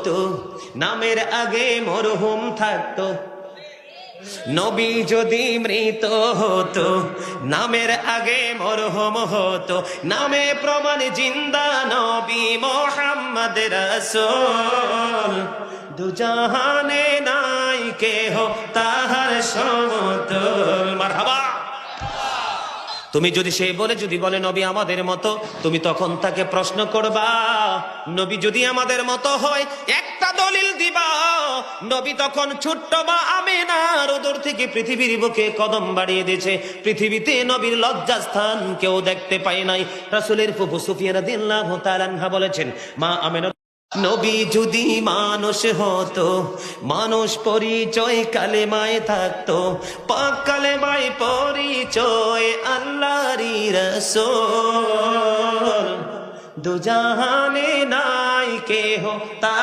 হতো, নামের আগে মরহুম থাকতো। নবী যদি মৃত হতো, নামের আগে মরহুম হতো, নামে প্রমাণ জিন্দা নবী মোহাম্মদ রাসূল। দুজাহানে নাই কেহ তাহার সমতুল। মারহাবা। তুমি যদি সে বলে যদি বলে নবী আমাদের মতো, তুমি তখন তাকে প্রশ্ন করবা, নবী যদি আমাদের মতো হয় একটা দলিল দিবা। নবী তখন ছোট্ট মা আমিনার উদর থেকে পৃথিবীর বুকে কদম বাড়িয়ে দিয়েছে। পৃথিবীতে নবীর লজ্জাস্থান কেউ দেখতে পায় নাই। রাসূলের ফুফু সুফিয়া রাদিয়াল্লাহু তাআলা আনহা বলেছেন, মা আমিনা, নবী যদি মানুষ হতো, মানুষ পরিচয় কালেমায় থাকতো, পাক কালেমায় পরিচয় আল্লাহরই রাসূল। দুজাহানে নাই কেহ তা